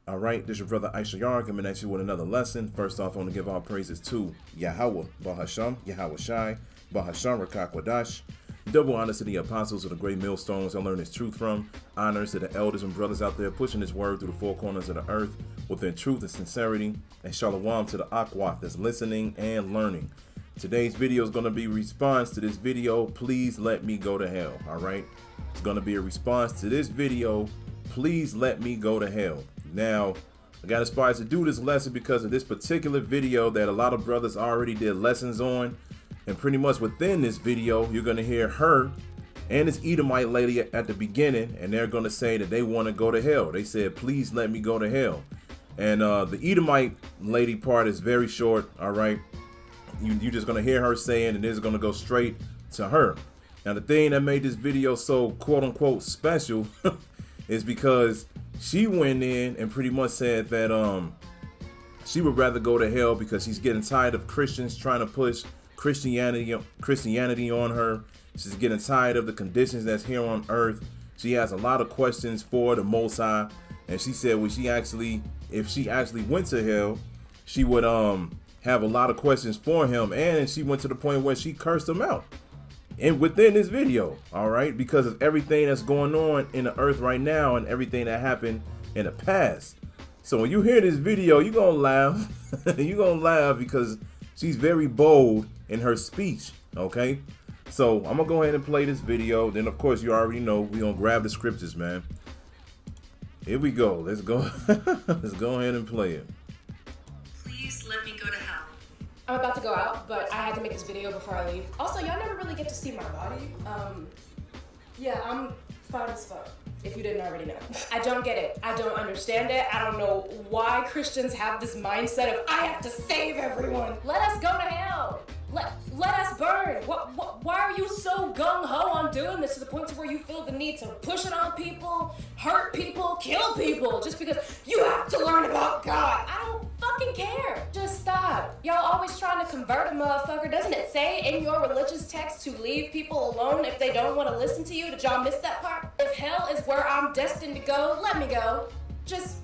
All right, this is your brother Issachar coming at you with another lesson. First off, I want to give all praises to Yahweh, Bahasham, Yahweh Shai, Bahasham, Rachaa Quadash. Double honors to the apostles of the great millstones I learned this truth from. Honors to the elders and brothers out there pushing this word through the four corners of the earth within truth and sincerity. And shalom to the Akwaf that's listening and learning. Today's video is going to be a response to this video. Please let me go to hell. All right. It's going to be a response to this video. Please let me go to hell. Now, I got inspired to do this lesson because of this particular video that a lot of brothers already did lessons on. And pretty much within this video, you're going to hear her and this Edomite lady at the beginning, and they're going to say that they want to go to hell. They said, please let me go to hell. And the Edomite lady part is very short, all right? You're just going to hear her saying, and it's going to go straight to her. Now, the thing that made this video so quote-unquote special is because she went in and pretty much said that she would rather go to hell because she's getting tired of Christians trying to push Christianity on her. She's getting tired of the conditions that's here on earth. She has a lot of questions for the Most High, and she said if she actually went to hell, she would have a lot of questions for him, and she went to the point where she cursed him out. And within this video, all right, because of everything that's going on in the earth right now and everything that happened in the past. So when you hear this video, you're gonna laugh. You're gonna laugh because she's very bold in her speech, okay? So I'm gonna go ahead and play this video. Then of course you already know we're gonna grab the scriptures, man. Here we go. Let's go. Let's go ahead and play it. Please let me go to hell. I'm about to go out, but I had to make this video before I leave. Also, y'all never really get to see my body. Yeah, I'm fine as fuck, if you didn't already know. I don't get it. I don't understand it. I don't know why Christians have this mindset of, I have to save everyone. Let us go to hell. Let us burn. Why are you so gung-ho on doing this to the point to where you feel the need to push it on people, hurt people, kill people, just because you have to learn about God? I don't fucking care. Just stop. Y'all always trying to convert a motherfucker. Doesn't it say in your religious text to leave people alone if they don't want to listen to you? Did y'all miss that part? If hell is where I'm destined to go, let me go. Just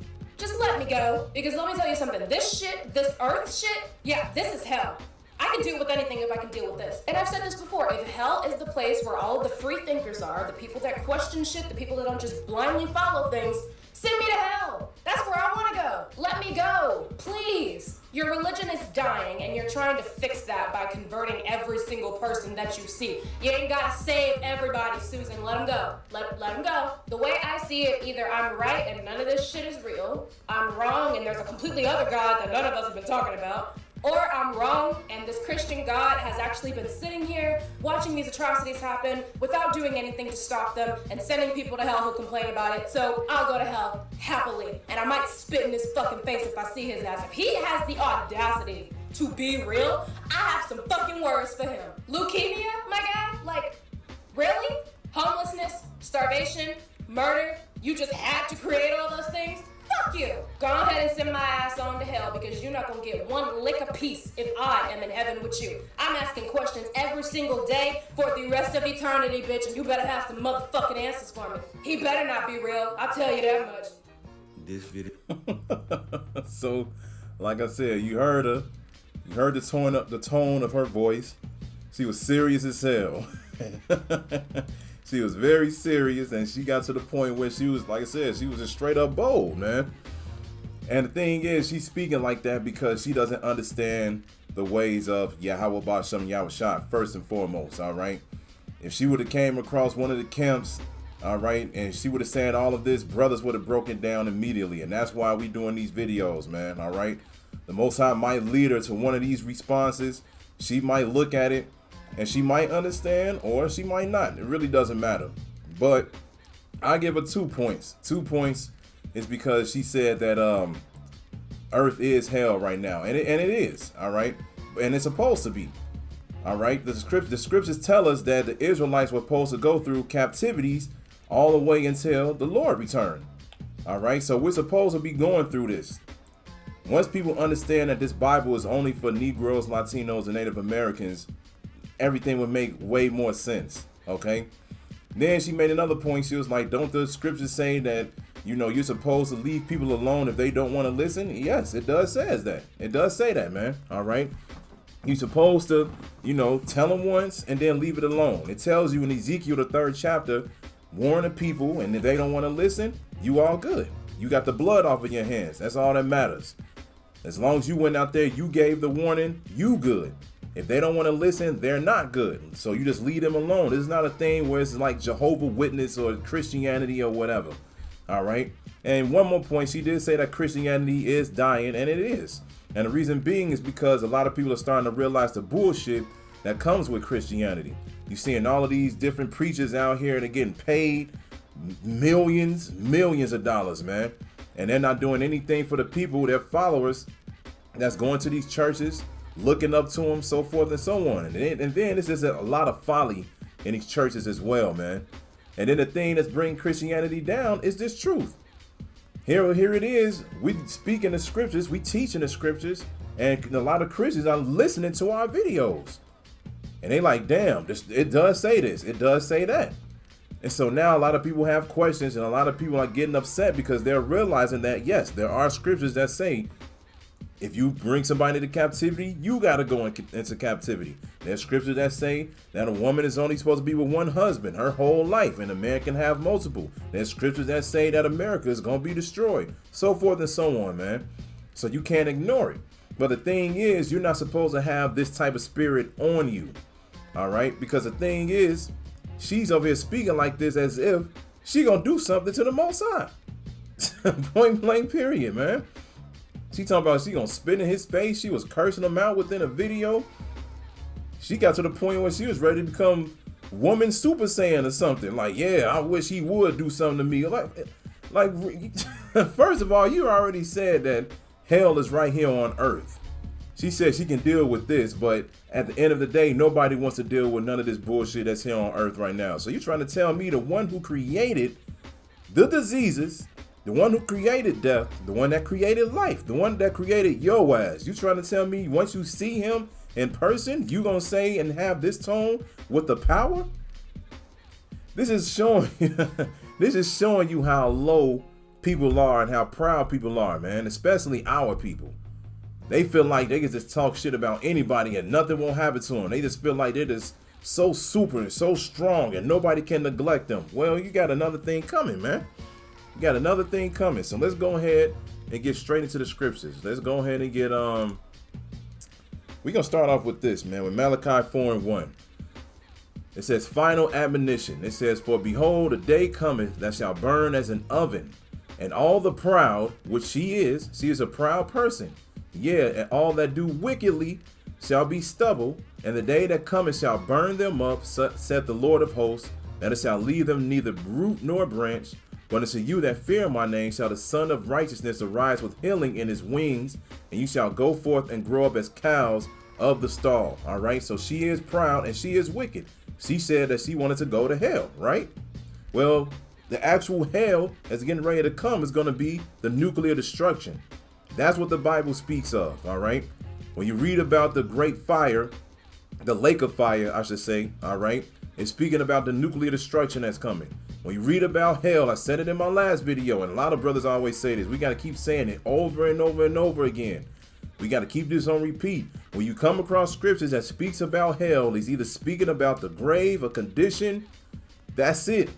let me go. Because let me tell you something. This shit, this earth shit, yeah, this is hell. I can deal with anything if I can deal with this. And I've said this before, if hell is the place where all of the free thinkers are, the people that question shit, the people that don't just blindly follow things, send me to hell. That's where I want to go. Let me go, please. Your religion is dying and you're trying to fix that by converting every single person that you see. You ain't gotta save everybody, Susan. Let them go. Let them go. The way I see it, either I'm right and none of this shit is real, I'm wrong and there's a completely other God that none of us have been talking about, or I'm wrong and this Christian God has actually been sitting here watching these atrocities happen without doing anything to stop them and sending people to hell who complain about it. So I'll go to hell happily. And I might spit in his fucking face if I see his ass. If he has the audacity to be real, I have some fucking words for him. Leukemia, my guy? Like, really? Homelessness, starvation, murder? You just had to create all those things? Fuck you. Go ahead and send my ass on to hell because you're not gonna get one lick apiece if I am in heaven with you. I'm asking questions every single day for the rest of eternity, bitch, and you better have some motherfucking answers for me. He better not be real. I'll tell you that much. This video. So, like I said, you heard her. You heard the tone of her voice. She was serious as hell. She was very serious, and she got to the point where she was, like I said, she was just straight up bold, man. And the thing is, she's speaking like that because she doesn't understand the ways of Yahweh Ba'Shem Yahushua, first and foremost, all right? If she would have came across one of the camps, all right, and she would have said all of this, brothers would have broken down immediately. And that's why we doing these videos, man, all right? The Most High might lead her to one of these responses. She might look at it, and she might understand or she might not. It really doesn't matter. But I give her 2 points. 2 points is because she said that earth is hell right now. And it is, all right? And it's supposed to be, all right? The scriptures tell us that the Israelites were supposed to go through captivities all the way until the Lord returned, all right? So we're supposed to be going through this. Once people understand that this Bible is only for Negroes, Latinos, and Native Americans, everything would make way more sense, okay? Then she made another point. She was like, don't the scriptures say that you're supposed to leave people alone if they don't want to listen. Yes, it does says that. It does say that, man. All right. You're supposed to, tell them once and then leave it alone. It tells you in Ezekiel, the 3rd chapter, warn the people, and if they don't want to listen, you all good. You got the blood off of your hands. That's all that matters. As long as you went out there, you gave the warning, you good. If they don't want to listen, they're not good. So you just leave them alone. This is not a thing where it's like Jehovah's Witness or Christianity or whatever. All right. And one more point, she did say that Christianity is dying, and it is. And the reason being is because a lot of people are starting to realize the bullshit that comes with Christianity. You're seeing all of these different preachers out here that are getting paid millions of dollars, man. And they're not doing anything for the people, their followers, that's going to these churches, looking up to them, so forth and so on. And then it's just a lot of folly in these churches as well, man. And then the thing that's bringing Christianity down is this truth. Here it is. We speak in the scriptures, we teach in the scriptures, and a lot of Christians are listening to our videos. And they like, damn, it does say this, it does say that. And so now a lot of people have questions, and a lot of people are getting upset because they're realizing that, yes, there are scriptures that say, if you bring somebody into captivity, you got to go into captivity. There's scriptures that say that a woman is only supposed to be with one husband her whole life, and a man can have multiple. There's scriptures that say that America is going to be destroyed, so forth and so on, man. So you can't ignore it. But the thing is, you're not supposed to have this type of spirit on you. All right? Because the thing is, she's over here speaking like this as if she going to do something to the Most High. Point blank period, man. She talking about she gonna spit in his face. She was cursing him out within a video. She got to the point where she was ready to become woman Super Saiyan or something. Like, yeah, I wish he would do something to me. Like, first of all, you already said that hell is right here on earth. She said she can deal with this, but at the end of the day, nobody wants to deal with none of this bullshit that's here on earth right now. So you're trying to tell me the one who created the diseases, the one who created death, the one that created life, the one that created your ass. You trying to tell me once you see him in person, you gonna say and have this tone with the power? This is showing you how low people are and how proud people are, man, especially our people. They feel like they can just talk shit about anybody and nothing won't happen to them. They just feel like they're just so super and so strong and nobody can neglect them. Well, you got another thing coming, man. You got another thing coming. So let's go ahead and get straight into the scriptures. Let's go ahead and get we're gonna start off with this, man, with Malachi 4:1. It says, final admonition. It says, for behold, a day cometh that shall burn as an oven, and all the proud, which she is a proud person, yeah, and all that do wickedly shall be stubble, and the day that cometh shall burn them up, saith the Lord of hosts, that it shall leave them neither root nor branch. But unto you that fear my name shall the Son of Righteousness arise with healing in his wings, and you shall go forth and grow up as cows of the stall. All right, so she is proud and she is wicked. She said that she wanted to go to hell, right? Well, the actual hell that's getting ready to come is going to be the nuclear destruction. That's what the Bible speaks of, all right? When you read about the great fire, the lake of fire, I should say, all right, it's speaking about the nuclear destruction that's coming. When you read about hell, I said it in my last video, and a lot of brothers always say this. We got to keep saying it over and over and over again. We got to keep this on repeat. When you come across scriptures that speaks about hell, it's either speaking about the grave, a condition. That's it.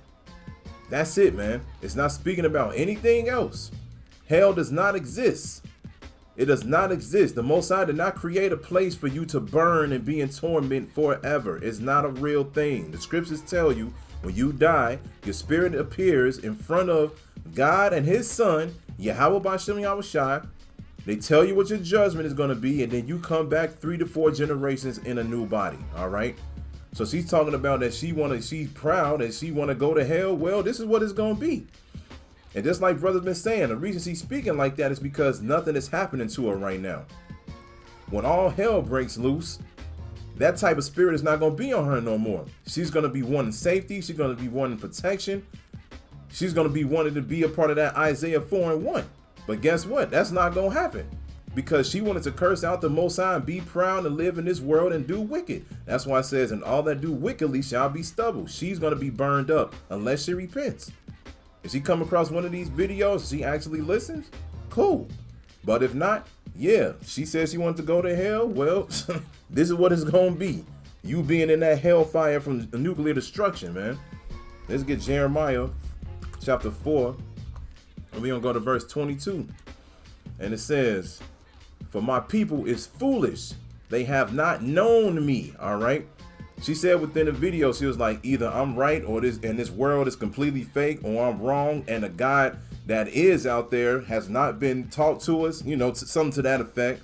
That's it, man. It's not speaking about anything else. Hell does not exist. It does not exist. The Most High did not create a place for you to burn and be in torment forever. It's not a real thing. The scriptures tell you when you die, your spirit appears in front of God and his son, Yahweh Bashem Yahushai. They tell you what your judgment is going to be, and then you come back 3 to 4 generations in a new body. All right. So she's talking about that she's proud and she want to go to hell. Well, this is what it's going to be. And just like brother's been saying, the reason she's speaking like that is because nothing is happening to her right now. When all hell breaks loose, that type of spirit is not going to be on her no more. She's going to be wanting safety. She's going to be wanting protection. She's going to be wanting to be a part of that Isaiah 4:1. But guess what? That's not going to happen because she wanted to curse out the Most High and be proud and live in this world and do wicked. That's why it says, and all that do wickedly shall be stubble. She's going to be burned up unless she repents. If she come across one of these videos, she actually listens, cool. But if not, yeah, she says she wants to go to hell. Well, this is what it's going to be. You being in that hellfire from nuclear destruction, man. Let's get Jeremiah chapter 4. And we're going to go to verse 22. And it says, for my people is foolish. They have not known me. All right. She said within the video, she was like, either I'm right or this world is completely fake, or I'm wrong. And the God that is out there has not been taught to us, you know, something to that effect.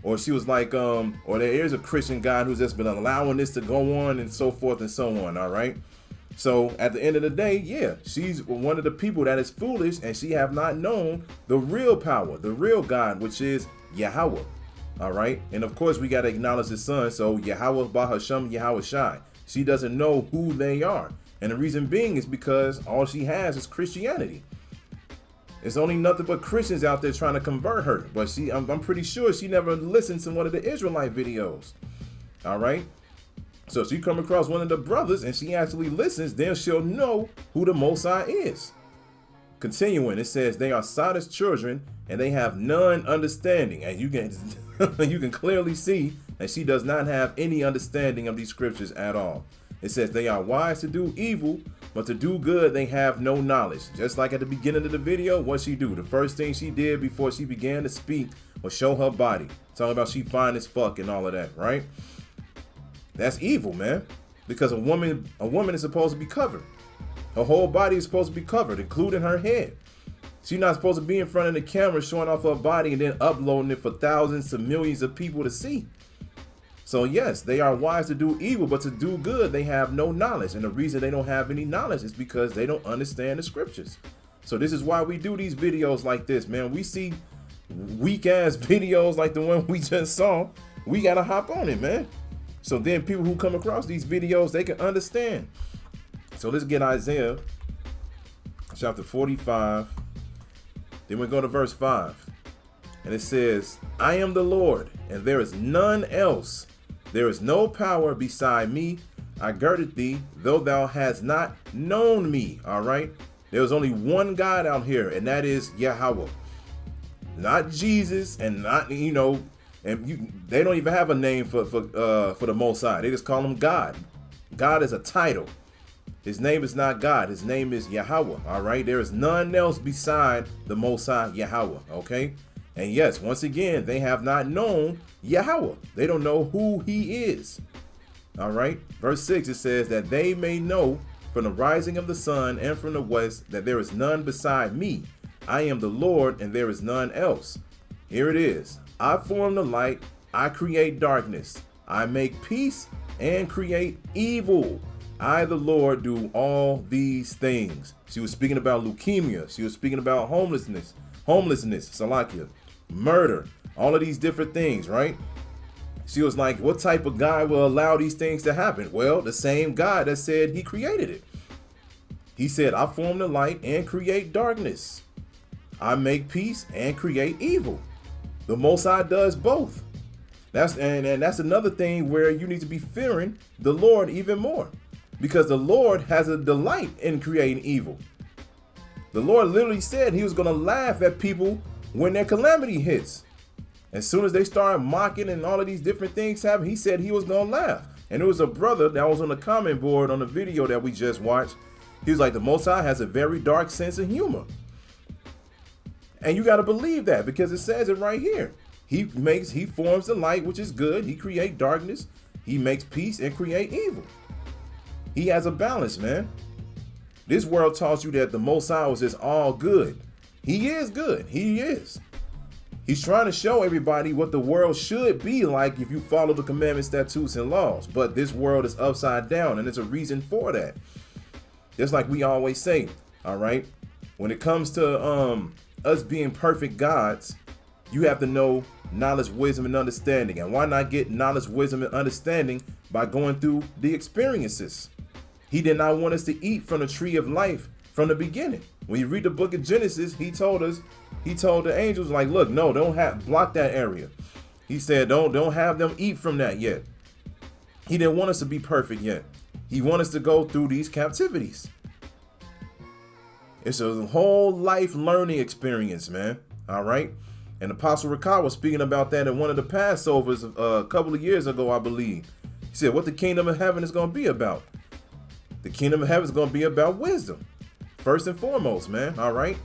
Or she was like, or there is a Christian God who's just been allowing this to go on and so forth and so on. All right. So at the end of the day, yeah, she's one of the people that is foolish, and she have not known the real power, the real God, which is Yahweh. All right. And of course, we got to acknowledge the son. So Yahweh Bahasham Yahweh Shai. She doesn't know who they are. And the reason being is because all she has is Christianity. It's only nothing but Christians out there trying to convert her. But I'm pretty sure she never listened to one of the Israelite videos. All right. So if she come across one of the brothers and she actually listens, then she'll know who the Most High is. Continuing, it says they are Sodom's children and they have none understanding. And you can clearly see that she does not have any understanding of these scriptures at all. It says they are wise to do evil, but to do good they have no knowledge. Just like at the beginning of the video, what she do? The first thing she did before she began to speak was show her body. Talking about she fine as fuck and all of that, right? That's evil, man. Because a woman is supposed to be covered. Her whole body is supposed to be covered, including her head. She's not supposed to be in front of the camera showing off her body and then uploading it for thousands to millions of people to see. So yes, they are wise to do evil, but to do good, they have no knowledge. And the reason they don't have any knowledge is because they don't understand the scriptures. So this is why we do these videos like this, man. We see weak ass videos like the one we just saw. We got to hop on it, man. So then people who come across these videos, they can understand. So let's get Isaiah chapter 45. Then we go to verse 5. And it says, I am the Lord, and there is none else. There is no power beside me. I girded thee, though thou hast not known me. All right. There's only one God out here, and that is Yahweh. Not Jesus, and not, you know, they don't even have a name for the Most High. They just call him God. God is a title. His name is not God. His name is Yahweh. All right. There is none else beside the Most High Yahweh. Okay. And yes, once again, they have not known Yahweh. They don't know who he is. All right. Verse 6, it says that they may know from the rising of the sun and from the west that there is none beside me. I am the Lord and there is none else. Here it is. I form the light. I create darkness. I make peace and create evil. I, the Lord, do all these things. She was speaking about leukemia. She was speaking about homelessness, Salakia, murder, all of these different things, right? She was like, what type of God will allow these things to happen? Well, the same God that said he created it. He said, I form the light and create darkness. I make peace and create evil. The Most High does both. That's another thing where you need to be fearing the Lord even more, because the Lord has a delight in creating evil. The Lord literally said he was going to laugh at people when their calamity hits. As soon as they start mocking and all of these different things happen, he said he was going to laugh. And there was a brother that was on the comment board on the video that we just watched. He was like, the Most High has a very dark sense of humor. And you got to believe that, because it says it right here. He forms the light, which is good. He creates darkness. He makes peace and create evil. He has a balance, man. This world taught you that the Most High was just all good. He is good. He is. He's trying to show everybody what the world should be like if you follow the commandments, statutes, and laws. But this world is upside down, and there's a reason for that. Just like we always say, all right? When it comes to us being perfect gods, you have to know knowledge, wisdom, and understanding. And why not get knowledge, wisdom, and understanding by going through the experiences? He did not want us to eat from the tree of life from the beginning. When you read the book of Genesis, he told the angels, like, look, no, block that area. He said, don't have them eat from that yet. He didn't want us to be perfect yet. He wanted us to go through these captivities. It's a whole life learning experience, man. All right. And Apostle Rachaa was speaking about that in one of the Passovers a couple of years ago, I believe. He said, what the kingdom of heaven is going to be about. The kingdom of heaven is going to be about wisdom. First and foremost, man. All right.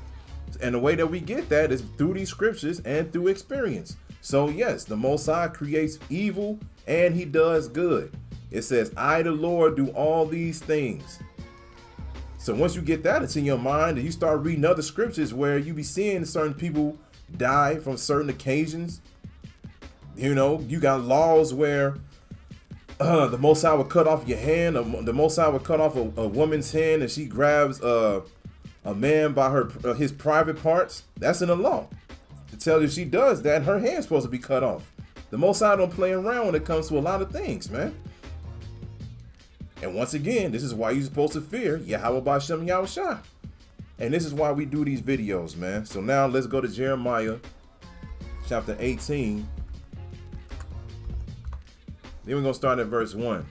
And the way that we get that is through these scriptures and through experience. So yes, the Most High creates evil and he does good. It says, I, the Lord, do all these things. So once you get that into your mind and you start reading other scriptures where you be seeing certain people die from certain occasions, you know, you got laws where the Most High would cut off your hand, the Most High would cut off a woman's hand and she grabs a man by his private parts. That's in the law. It tells you if she does that, her hand's supposed to be cut off. The Most High don't play around when it comes to a lot of things, man. And once again, this is why you're supposed to fear Yahweh B'Shem Yahushua. And this is why we do these videos, man. So now let's go to Jeremiah chapter 18. Then we're going to start at verse 1.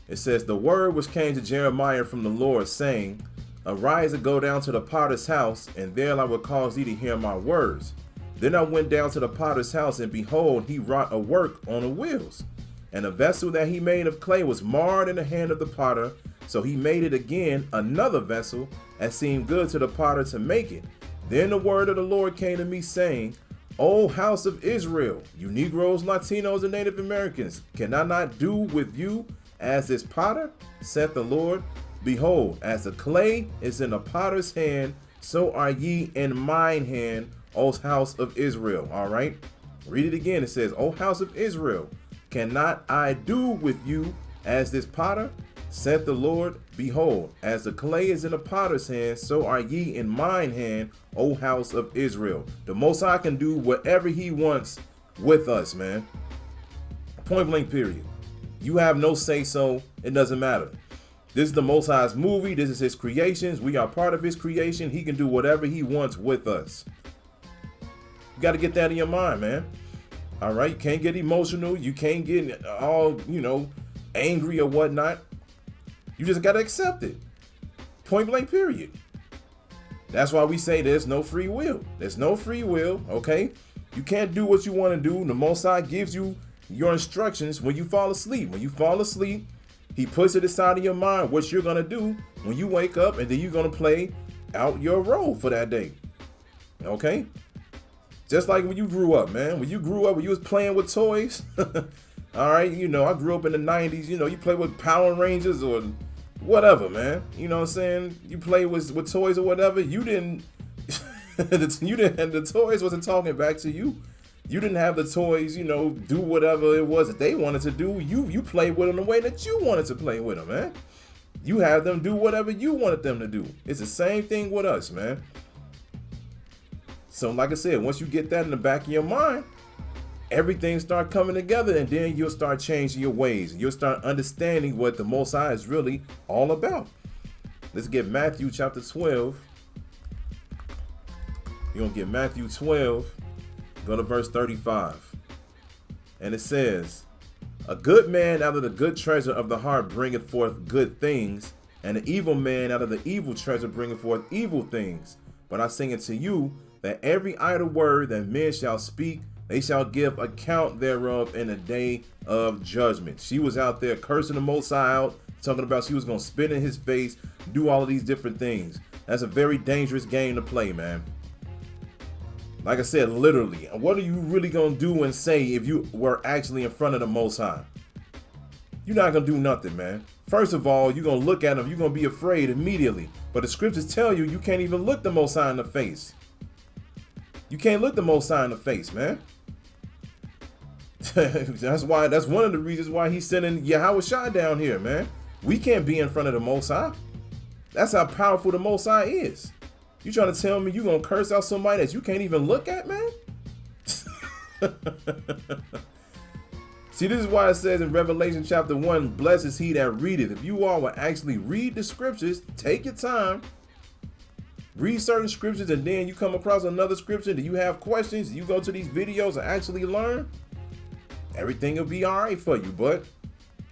It says, the word which came to Jeremiah from the Lord, saying, arise and go down to the potter's house, and there I will cause thee to hear my words. Then I went down to the potter's house, and behold, he wrought a work on the wheels. And the vessel that he made of clay was marred in the hand of the potter. So he made it again another vessel, as seemed good to the potter to make it. Then the word of the Lord came to me, saying, O house of Israel, you Negroes, Latinos, and Native Americans, can I not do with you as this potter, saith the Lord? Behold, as the clay is in the potter's hand, so are ye in mine hand, O house of Israel. All right. Read it again. It says, O house of Israel, cannot I do with you as this potter, saith the Lord? Behold, as the clay is in the potter's hand, so are ye in mine hand, O house of Israel. The Most High can do whatever he wants with us, man. Point blank, period. You have no say so. It doesn't matter. This is the Most High's movie. This is his creations. We are part of his creation. He can do whatever he wants with us. You got to get that in your mind, man. All right. You can't get emotional. You can't get all, angry or whatnot. You just got to accept it. Point blank, period. That's why we say there's no free will. There's no free will. Okay. You can't do what you want to do. The Most High gives you your instructions when you fall asleep. When you fall asleep, he puts it inside of your mind what you're going to do when you wake up, and then you're going to play out your role for that day. Okay. Just like when you grew up, man. When you grew up, when you was playing with toys. All right. I grew up in the 90s. You play with Power Rangers or whatever, man. You know what I'm saying? You play with toys or whatever. You didn't. The toys wasn't talking back to you. You didn't have the toys, do whatever it was that they wanted to do. You played with them the way that you wanted to play with them, man. You have them do whatever you wanted them to do. It's the same thing with us, man. So like I said, once you get that in the back of your mind, everything start coming together, and then you'll start changing your ways. You'll start understanding what the Most High is really all about. Let's get Matthew chapter 12. You're going to get Matthew 12. Go to verse 35. And it says, a good man out of the good treasure of the heart bringeth forth good things, and an evil man out of the evil treasure bringeth forth evil things. But I sing it to you, that every idle word that men shall speak, they shall give account thereof in the day of judgment. She was out there cursing the Most High out, talking about she was going to spit in his face, do all of these different things. That's a very dangerous game to play, man. Like I said, literally, what are you really going to do and say if you were actually in front of the Most High? You're not going to do nothing, man. First of all, you're going to look at him. You're going to be afraid immediately. But the scriptures tell you, you can't even look the Most High in the face. You can't look the Most High in the face, man. That's one of the reasons why he's sending Yahushua down here, man. We can't be in front of the Most High. That's how powerful the Most High is. You trying to tell me you gonna curse out somebody that you can't even look at, man? See, this is why it says in Revelation chapter 1, blessed is he that readeth. If you all will actually read the scriptures, take your time, read certain scriptures, and then you come across another scripture, do you have questions, you go to these videos and actually learn, everything will be all right for you. But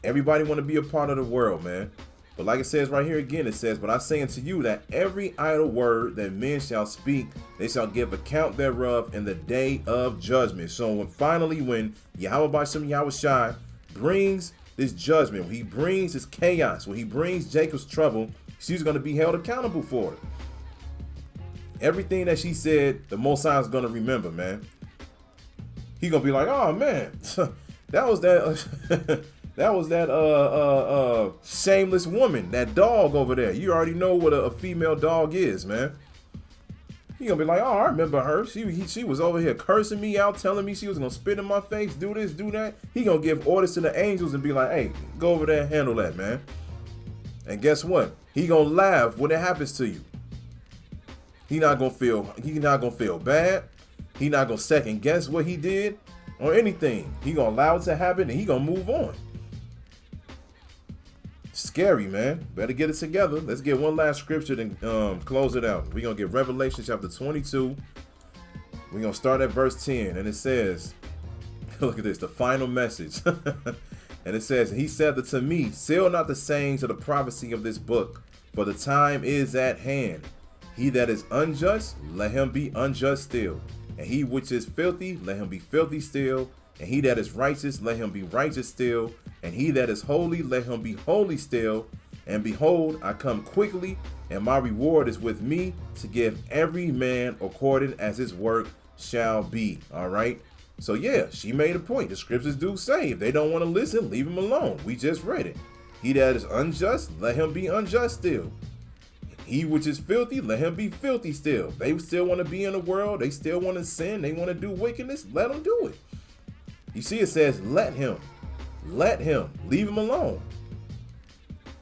everybody want to be a part of the world, man. But like it says right here again, it says, but I say unto you that every idle word that men shall speak, they shall give account thereof in the day of judgment. So when Yahweh B'Shem Yahweh Shai brings this judgment, when he brings this chaos, when he brings Jacob's trouble, she's going to be held accountable for it. Everything that she said, the Most High is going to remember, man. He going to be like, oh man, that was that shameless woman, that dog over there. You already know what a female dog is, man. He gonna be like, oh, I remember her. She was over here cursing me out, telling me she was gonna spit in my face, do this, do that. He gonna give orders to the angels and be like, hey, go over there and handle that, man. And guess what? He gonna laugh when it happens to you. He not gonna feel bad. He not gonna second guess what he did or anything. He gonna allow it to happen and he gonna move on. Scary, man. Better get it together. Let's get one last scripture and close it out. We're going to get Revelation chapter 22. We're going to start at verse 10. And it says, look at this, the final message. And it says, he said unto me, seal not the sayings of the prophecy of this book, for the time is at hand. He that is unjust, let him be unjust still. And he which is filthy, let him be filthy still. And he that is righteous, let him be righteous still. And he that is holy, let him be holy still. And behold, I come quickly, and my reward is with me to give every man according as his work shall be. All right. So yeah, she made a point. The scriptures do say if they don't want to listen, leave them alone. We just read it. He that is unjust, let him be unjust still. He which is filthy, let him be filthy still. They still want to be in the world. They still want to sin. They want to do wickedness. Let them do it. You see, it says, let him, leave him alone.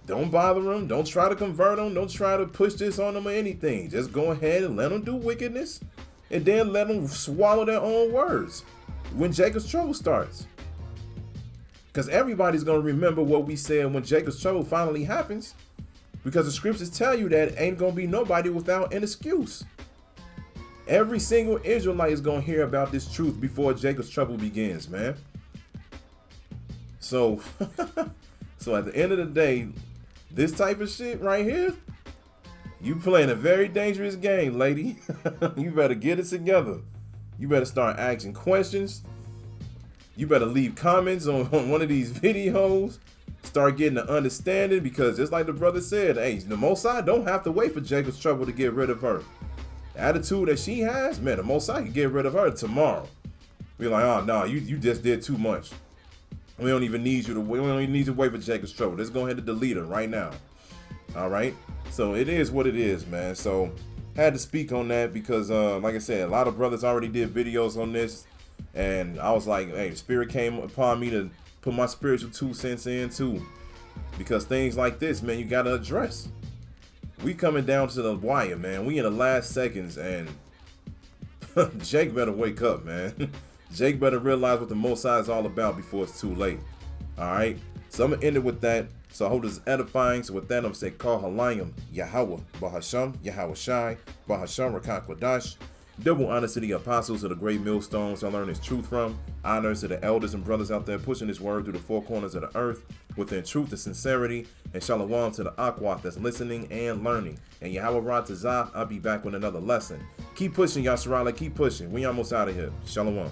Don't bother him. Don't try to convert him. Don't try to push this on them or anything. Just go ahead and let them do wickedness and then let them swallow their own words when Jacob's trouble starts. Because everybody's going to remember what we said when Jacob's trouble finally happens, because the scriptures tell you that ain't going to be nobody without an excuse. Every single Israelite is going to hear about this truth before Jacob's trouble begins, man. So, so at the end of the day, this type of shit right here, you playing a very dangerous game, lady. You better get it together. You better start asking questions. You better leave comments on one of these videos. Start getting an understanding, because just like the brother said, hey, the Most High don't have to wait for Jacob's trouble to get rid of her. The attitude that she has, man, the Most High can get rid of her tomorrow. We're like, oh no, you just did too much. We don't even need you to wait. We don't even need to wait for Jacob's trouble. Let's go ahead and delete her right now. All right. So it is what it is, man. So had to speak on that because, like I said, a lot of brothers already did videos on this, and I was like, hey, the Spirit came upon me to put my spiritual 2 cents in too, because things like this, man, you gotta address. We coming down to the wire, man. We in the last seconds, and Jake better wake up, man. Jake better realize what the Most High is all about before it's too late. All right. So I'm gonna end it with that. So I hope this is edifying. So with that, I'm gonna say, call Halayim, Yahweh, Bahasham, Yahweh Shai, Bahasham, Rachaa Quadash. Double honor to the apostles of the great millstones I learned this truth from. Honors to the elders and brothers out there pushing this word through the four corners of the earth within truth and sincerity. And shalom to the Akwat that's listening and learning. And Yahweh Ra Tazah, I'll be back with another lesson. Keep pushing, Yasharala. Keep pushing. We almost out of here. Shalom.